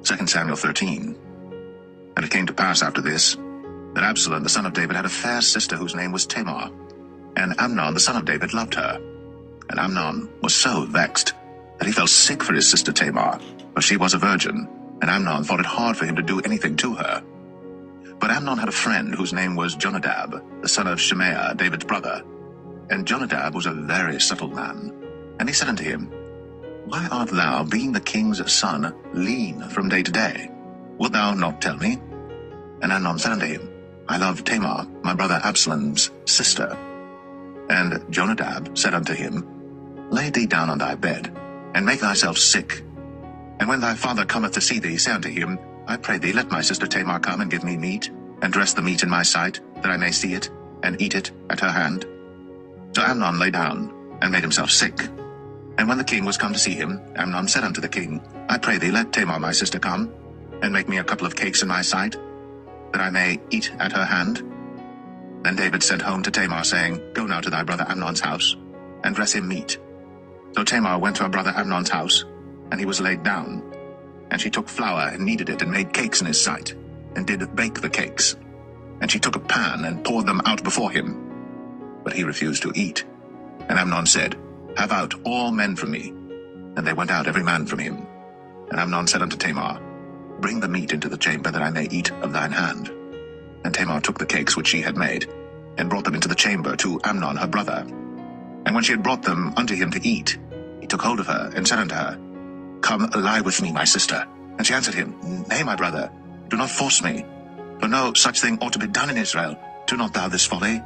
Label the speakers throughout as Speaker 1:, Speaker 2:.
Speaker 1: 2 Samuel 13. And it came to pass after this, that Absalom the son of David had a fair sister whose name was Tamar, and Amnon the son of David loved her. And Amnon was so vexed that he felt sick for his sister Tamar, for she was a virgin, and Amnon thought it hard for him to do anything to her. But Amnon had a friend whose name was Jonadab, the son of Shimei, David's brother. And Jonadab was a very subtle man. And he said unto him, Why art thou, being the king's son, lean from day to day? Wilt thou not tell me? And Amnon said unto him, I love Tamar, my brother Absalom's sister. And Jonadab said unto him, Lay thee down on thy bed, and make thyself sick. And when thy father cometh to see thee, say unto him, I pray thee, let my sister Tamar come and give me meat, and dress the meat in my sight, that I may see it, and eat it at her hand. So Amnon lay down, and made himself sick. And when the king was come to see him, Amnon said unto the king, I pray thee, let Tamar my sister come, and make me a couple of cakes in my sight, that I may eat at her hand. Then David sent home to Tamar, saying, Go now to thy brother Amnon's house, and dress him meat. So Tamar went to her brother Amnon's house, and he was laid down. And she took flour, and kneaded it, and made cakes in his sight, and did bake the cakes. And she took a pan, and poured them out before him. But he refused to eat. And Amnon said, Have out all men from me. And they went out every man from him. And Amnon said unto Tamar, Bring the meat into the chamber, that I may eat of thine hand. And Tamar took the cakes which she had made, and brought them into the chamber to Amnon her brother. And when she had brought them unto him to eat, he took hold of her, and said unto her, Come, lie with me, my sister. And she answered him, Nay, my brother, do not force me. For no such thing ought to be done in Israel. Do not thou this folly.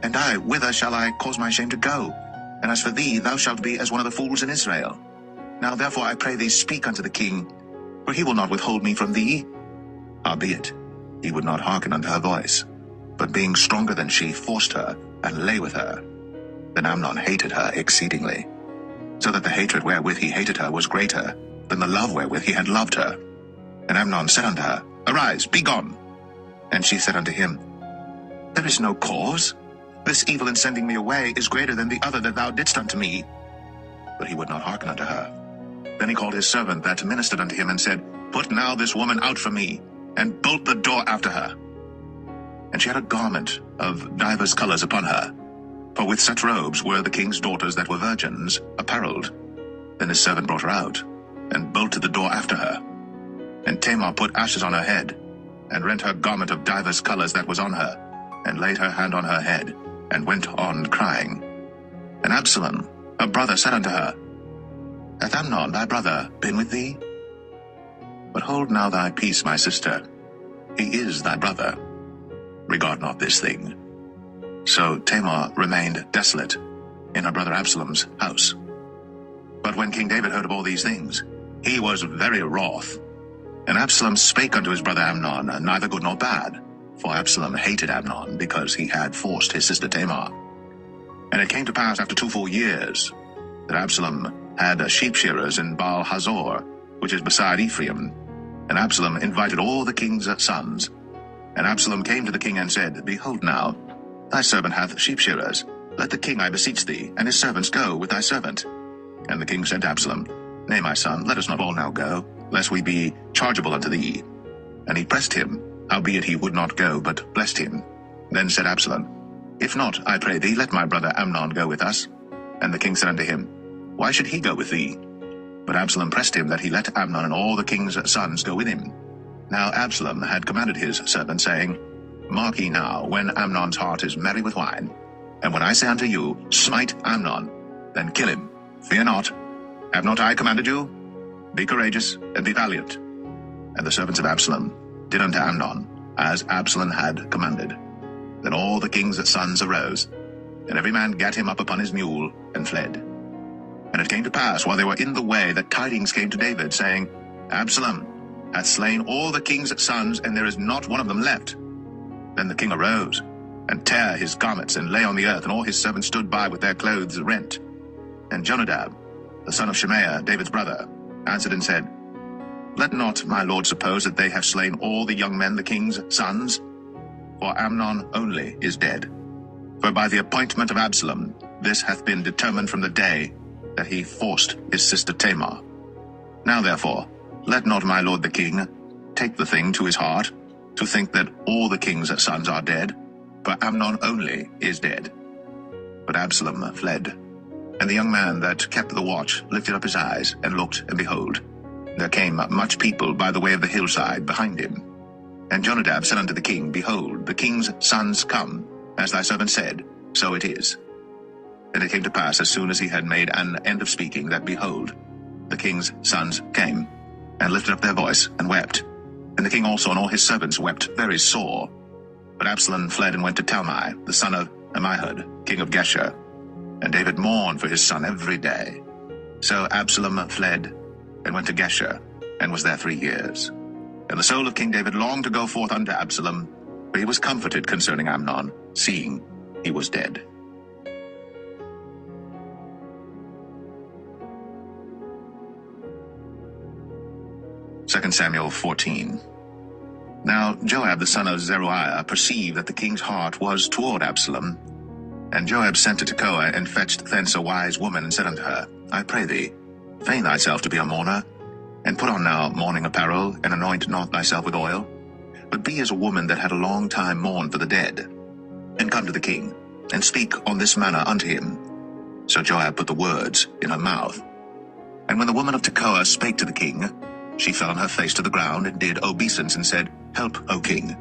Speaker 1: And I, whither shall I cause my shame to go? And as for thee, thou shalt be as one of the fools in Israel. Now therefore I pray thee, speak unto the king, for he will not withhold me from thee. Howbeit, he would not hearken unto her voice, but being stronger than she, forced her, and lay with her. Then Amnon hated her exceedingly, so that the hatred wherewith he hated her was greater than the love wherewith he had loved her. And Amnon said unto her, Arise, be gone. And she said unto him, There is no cause. This evil in sending me away is greater than the other that thou didst unto me. But he would not hearken unto her. Then he called his servant that ministered unto him, and said, Put now this woman out from me, and bolt the door after her. And she had a garment of divers colors upon her, for with such robes were the king's daughters that were virgins apparelled. Then his servant brought her out, and bolted the door after her. And Tamar put ashes on her head, and rent her garment of divers colors that was on her, and laid her hand on her head, and went on crying. And Absalom, her brother, said unto her, Hath Amnon thy brother been with thee? But hold now thy peace, my sister. He is thy brother. Regard not this thing. So Tamar remained desolate in her brother Absalom's house. But when King David heard of all these things, he was very wroth. And Absalom spake unto his brother Amnon, neither good nor bad, for Absalom hated Amnon, because he had forced his sister Tamar. And it came to pass after 2 full years, that Absalom had sheep shearers in Baal Hazor, which is beside Ephraim. And Absalom invited all the king's sons. And Absalom came to the king and said, Behold now, thy servant hath sheep shearers. Let the king, I beseech thee, and his servants go with thy servant. And the king said to Absalom, Nay, my son, let us not all now go, lest we be chargeable unto thee. And he pressed him, howbeit he would not go, but blessed him. Then said Absalom, If not, I pray thee, let my brother Amnon go with us. And the king said unto him, Why should he go with thee? But Absalom pressed him that he let Amnon and all the king's sons go with him. Now Absalom had commanded his servant, saying, Mark ye now, when Amnon's heart is merry with wine, and when I say unto you, Smite Amnon, then kill him. Fear not. Have not I commanded you? Be courageous, and be valiant. And the servants of Absalom did unto Amnon, as Absalom had commanded. Then all the king's sons arose, and every man gat him up upon his mule, and fled. And it came to pass, while they were in the way, that tidings came to David, saying, Absalom hath slain all the king's sons, and there is not one of them left. Then the king arose, and tare his garments, and lay on the earth, and all his servants stood by with their clothes rent. And Jonadab, the son of Shimei, David's brother, answered and said, Let not my lord suppose that they have slain all the young men, the king's sons, for Amnon only is dead. For by the appointment of Absalom, this hath been determined from the day that he forced his sister Tamar. Now therefore, let not my lord the king take the thing to his heart, to think that all the king's sons are dead, for Amnon only is dead. But Absalom fled. And the young man that kept the watch lifted up his eyes, and looked, and behold, there came much people by the way of the hillside behind him. And Jonadab said unto the king, Behold, the king's sons come, as thy servant said, so it is. And it came to pass, as soon as he had made an end of speaking, that, behold, the king's sons came, and lifted up their voice, and wept. And the king also and all his servants wept very sore. But Absalom fled and went to Tamar, the son of Ammihud, king of Geshur. And David mourned for his son every day. So Absalom fled and went to Geshur, and was there 3 years. And the soul of King David longed to go forth unto Absalom, for he was comforted concerning Amnon, seeing he was dead. Second Samuel 14. Now Joab the son of Zeruiah perceived that the king's heart was toward Absalom. And Joab sent to Tekoa, and fetched thence a wise woman, and said unto her, I pray thee, feign thyself to be a mourner, and put on now mourning apparel, and anoint not thyself with oil, but be as a woman that had a long time mourned for the dead, and come to the king, and speak on this manner unto him. So Joab put the words in her mouth. And when the woman of Tekoa spake to the king, she fell on her face to the ground, and did obeisance, and said, Help, O king.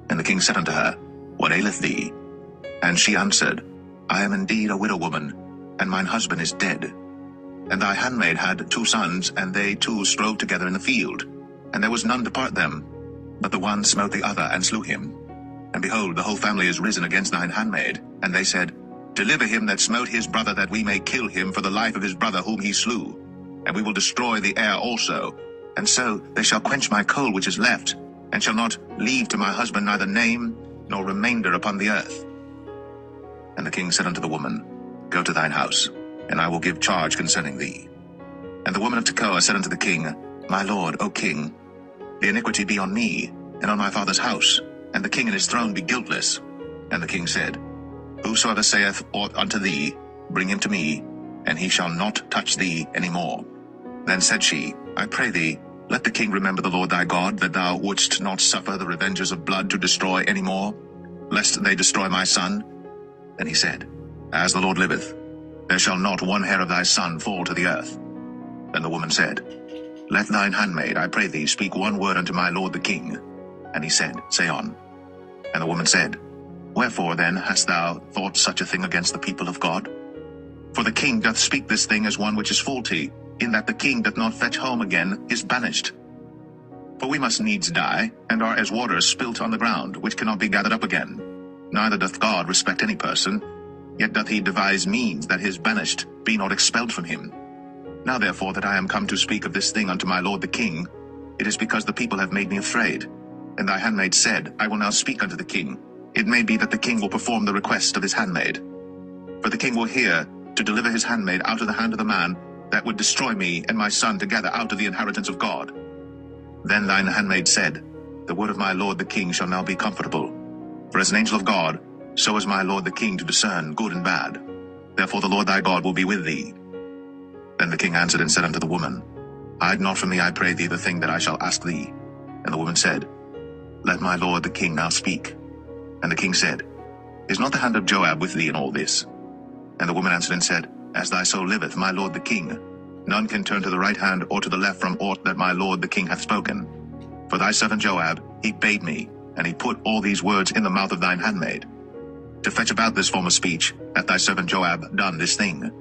Speaker 1: And the king said unto her, What aileth thee? And she answered, I am indeed a widow woman, and mine husband is dead. And thy handmaid had 2 sons, and they 2 strove together in the field. And there was none to part them, but the one smote the other, and slew him. And behold, the whole family is risen against thine handmaid. And they said, Deliver him that smote his brother, that we may kill him for the life of his brother whom he slew. And we will destroy the heir also. And so they shall quench my coal which is left, and shall not leave to my husband neither name nor remainder upon the earth. And the king said unto the woman, Go to thine house, and I will give charge concerning thee. And the woman of Tekoa said unto the king, My lord, O king, the iniquity be on me, and on my father's house, and the king and his throne be guiltless. And the king said, Whosoever saith aught unto thee, bring him to me, and he shall not touch thee any more. Then said she, I pray thee, let the king remember the Lord thy God, that thou wouldst not suffer the revengers of blood to destroy any more, lest they destroy my son. And he said, As the Lord liveth, there shall not one hair of thy son fall to the earth. Then the woman said, Let thine handmaid, I pray thee, speak one word unto my lord the king. And he said, Say on. And the woman said, Wherefore then hast thou thought such a thing against the people of God? For the king doth speak this thing as one which is faulty, in that the king doth not fetch home again is banished. For we must needs die, and are as waters spilt on the ground, which cannot be gathered up again. Neither doth God respect any person, yet doth he devise means that his banished be not expelled from him. Now therefore that I am come to speak of this thing unto my lord the king, it is because the people have made me afraid. And thy handmaid said, I will now speak unto the king. It may be that the king will perform the request of his handmaid. For the king will hear to deliver his handmaid out of the hand of the man that would destroy me and my son together out of the inheritance of God. Then thine handmaid said, The word of my lord the king shall now be comfortable. For as an angel of God, so is my lord the king to discern good and bad. Therefore the Lord thy God will be with thee. Then the king answered and said unto the woman, Hide not from me, I pray thee, the thing that I shall ask thee. And the woman said, Let my lord the king now speak. And the king said, Is not the hand of Joab with thee in all this? And the woman answered and said, As thy soul liveth, my lord the king, none can turn to the right hand or to the left from aught that my lord the king hath spoken. For thy servant Joab, he bade me, and he put all these words in the mouth of thine handmaid. To fetch about this form of speech hath thy servant Joab done this thing.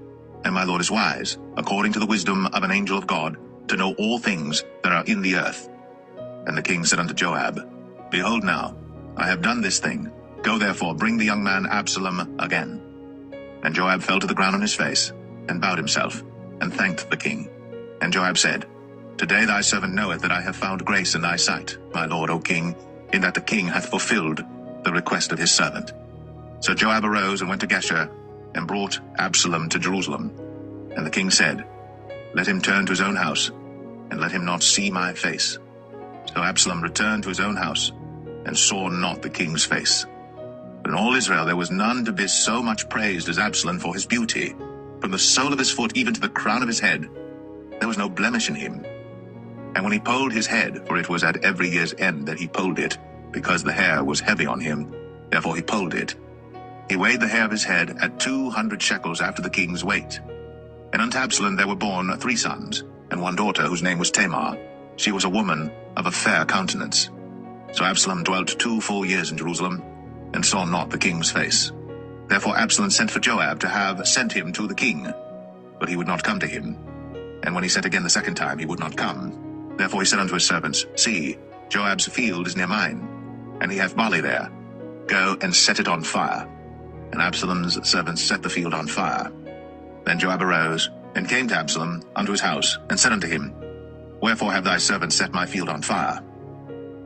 Speaker 1: And my lord is wise, according to the wisdom of an angel of God, to know all things that are in the earth. And the king said unto Joab, Behold now, I have done this thing. Go therefore, bring the young man Absalom again. And Joab fell to the ground on his face, and bowed himself, and thanked the king. And Joab said, Today thy servant knoweth that I have found grace in thy sight, my lord, O king, in that the king hath fulfilled the request of his servant. So Joab arose and went to Geshur, and brought Absalom to Jerusalem. And the king said, Let him turn to his own house, and let him not see my face. So Absalom returned to his own house, and saw not the king's face. But in all Israel there was none to be so much praised as Absalom for his beauty. From the sole of his foot even to the crown of his head, there was no blemish in him. And when he polled his head, for it was at every year's end that he polled it, because the hair was heavy on him, therefore he polled it, he weighed the hair of his head at 200 shekels after the king's weight. And unto Absalom there were born 3 sons, and 1 daughter, whose name was Tamar. She was a woman of a fair countenance. So Absalom dwelt 2 full years in Jerusalem, and saw not the king's face. Therefore Absalom sent for Joab to have sent him to the king, but he would not come to him. And when he sent again the 2nd time, he would not come. Therefore he said unto his servants, See, Joab's field is near mine, and he hath barley there. Go and set it on fire. And Absalom's servants set the field on fire. Then Joab arose, and came to Absalom unto his house, and said unto him, Wherefore have thy servants set my field on fire?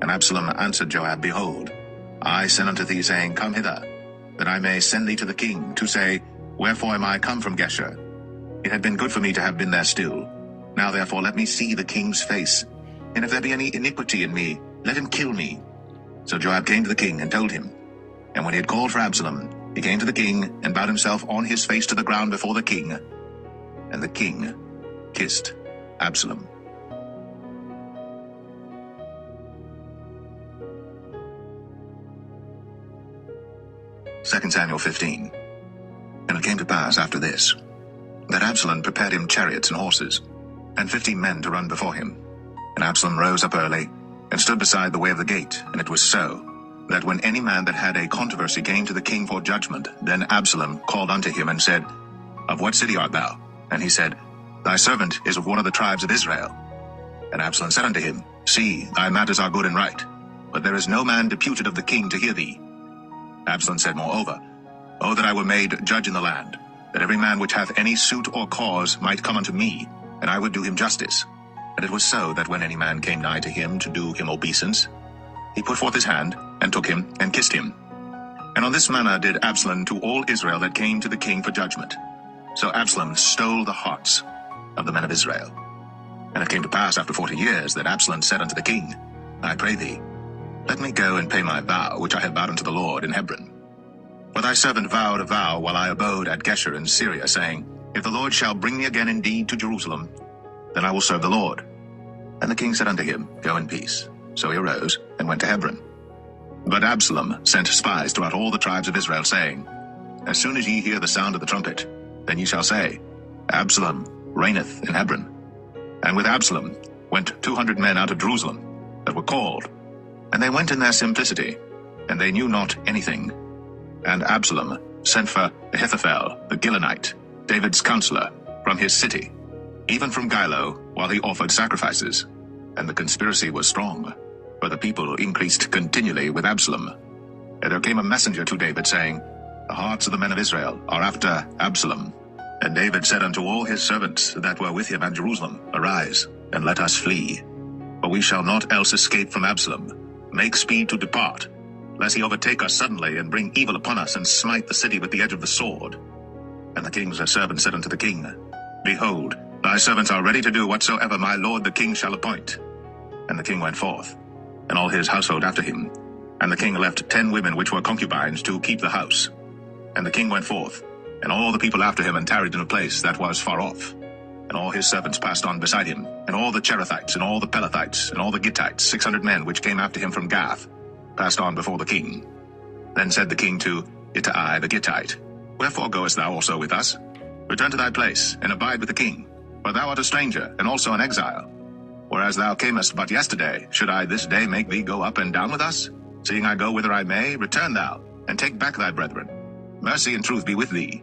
Speaker 1: And Absalom answered Joab, Behold, I sent unto thee, saying, Come hither, that I may send thee to the king, to say, Wherefore am I come from Geshur? It had been good for me to have been there still. Now therefore let me see the king's face, and if there be any iniquity in me, let him kill me. So Joab came to the king, and told him. And when he had called for Absalom, he came to the king, and bowed himself on his face to the ground before the king. And the king kissed Absalom. 2 Samuel 15. And it came to pass after this, that Absalom prepared him chariots and horses, and 50 men to run before him. And Absalom rose up early, and stood beside the way of the gate. And it was so, that when any man that had a controversy came to the king for judgment, then Absalom called unto him, and said, Of what city art thou? And he said, Thy servant is of one of the tribes of Israel. And Absalom said unto him, See, thy matters are good and right, but there is no man deputed of the king to hear thee. Absalom said moreover, O that I were made judge in the land, that every man which hath any suit or cause might come unto me, and I would do him justice. And it was so, that when any man came nigh to him to do him obeisance, he put forth his hand, and took him, and kissed him. And on this manner did Absalom to all Israel that came to the king for judgment. So Absalom stole the hearts of the men of Israel. And it came to pass after 40 years, that Absalom said unto the king, I pray thee, let me go and pay my vow, which I have vowed unto the Lord in Hebron. For thy servant vowed a vow while I abode at Geshur in Syria, saying, If the Lord shall bring me again indeed to Jerusalem, then I will serve the Lord. And the king said unto him, Go in peace. So he arose, and went to Hebron. But Absalom sent spies throughout all the tribes of Israel, saying, As soon as ye hear the sound of the trumpet, then ye shall say, Absalom reigneth in Hebron. And with Absalom went 200 men out of Jerusalem, that were called. And they went in their simplicity, and they knew not anything. And Absalom sent for Ahithophel the Gilonite, David's counselor, from his city, even from Gilo, while he offered sacrifices. And the conspiracy was strong, for the people increased continually with Absalom. And there came a messenger to David, saying, The hearts of the men of Israel are after Absalom. And David said unto all his servants that were with him at Jerusalem, Arise, and let us flee. For we shall not else escape from Absalom. Make speed to depart, lest he overtake us suddenly, and bring evil upon us, and smite the city with the edge of the sword. And the king's servant said unto the king, Behold, thy servants are ready to do whatsoever my lord the king shall appoint. And the king went forth, and all his household after him. And the king left 10 women which were concubines to keep the house. And the king went forth, and all the people after him, and tarried in a place that was far off. And all his servants passed on beside him, and all the Cherethites, and all the Pelethites, and all the Gittites, 600 men which came after him from Gath, passed on before the king. Then said the king to Ittai the Gittite, Wherefore goest thou also with us? Return to thy place, and abide with the king, for thou art a stranger, and also an exile. Whereas thou camest but yesterday, should I this day make thee go up and down with us? Seeing I go whither I may, return thou, and take back thy brethren. Mercy and truth be with thee.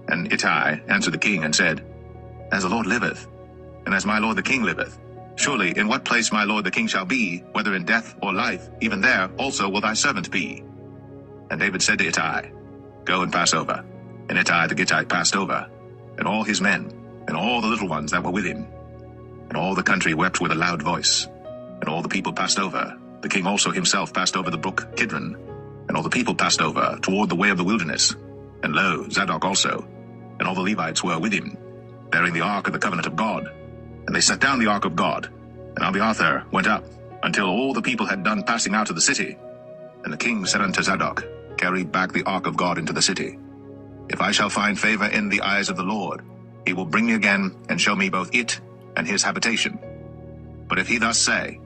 Speaker 1: And Ittai answered the king, and said, As the Lord liveth, and as my lord the king liveth, surely in what place my lord the king shall be, whether in death or life, even there also will thy servant be. And David said to Ittai, Go and pass over. And Ittai the Gittite passed over, and all his men, and all the little ones that were with him. And all the country wept with a loud voice, and all the people passed over. The king also himself passed over the brook Kidron, and all the people passed over toward the way of the wilderness. And lo, Zadok also, and all the Levites were with him, bearing the ark of the covenant of God. And they set down the ark of God, and Abiathar went up, until all the people had done passing out of the city. And the king said unto Zadok, Carry back the ark of God into the city. If I shall find favor in the eyes of the Lord, he will bring me again, and show me both it and his habitation. But if he thus say,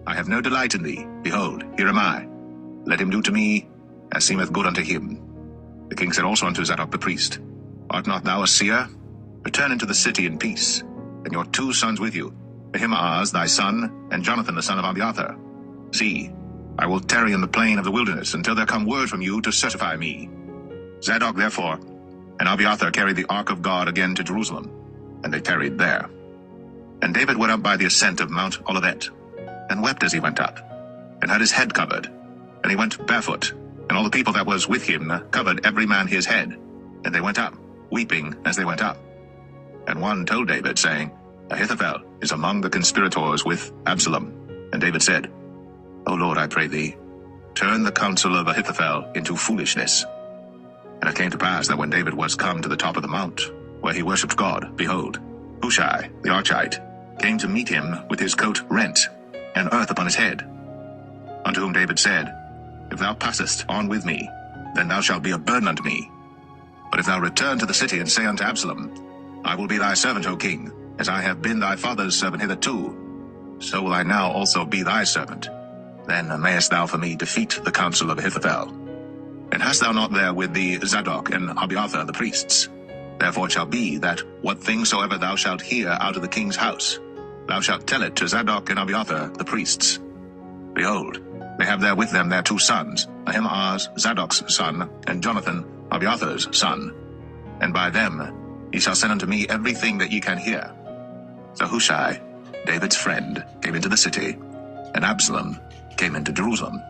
Speaker 1: I have no delight in thee, behold, here am I. Let him do to me as seemeth good unto him. The king said also unto Zadok the priest, Art not thou a seer? Return into the city in peace, and your 2 sons with you, Ahimaaz thy son, and Jonathan the son of Abiathar. See, I will tarry in the plain of the wilderness until there come word from you to certify me. Zadok therefore and Abiathar carried the ark of God again to Jerusalem, and they tarried there. And David went up by the ascent of Mount Olivet, and wept as he went up, and had his head covered, and he went barefoot, and all the people that was with him covered every man his head, and they went up, weeping as they went up. And one told David, saying, Ahithophel is among the conspirators with Absalom. And David said, O Lord, I pray thee, turn the counsel of Ahithophel into foolishness. And it came to pass that when David was come to the top of the mount, where he worshipped God, behold, Hushai the Archite came to meet him with his coat rent, and earth upon his head. Unto whom David said, If thou passest on with me, then thou shalt be a burden unto me. But if thou return to the city and say unto Absalom, I will be thy servant, O king, as I have been thy father's servant hitherto, so will I now also be thy servant. Then mayest thou for me defeat the counsel of Ahithophel. And hast thou not there with thee Zadok and Abiathar the priests? Therefore it shall be that what thing soever thou shalt hear out of the king's house, thou shalt tell it to Zadok and Abiathar the priests. Behold, they have there with them their 2 sons, Ahimaaz Zadok's son, and Jonathan Abiathar's son. And by them ye shall send unto me everything that ye can hear. So Hushai, David's friend, came into the city, and Absalom came into Jerusalem.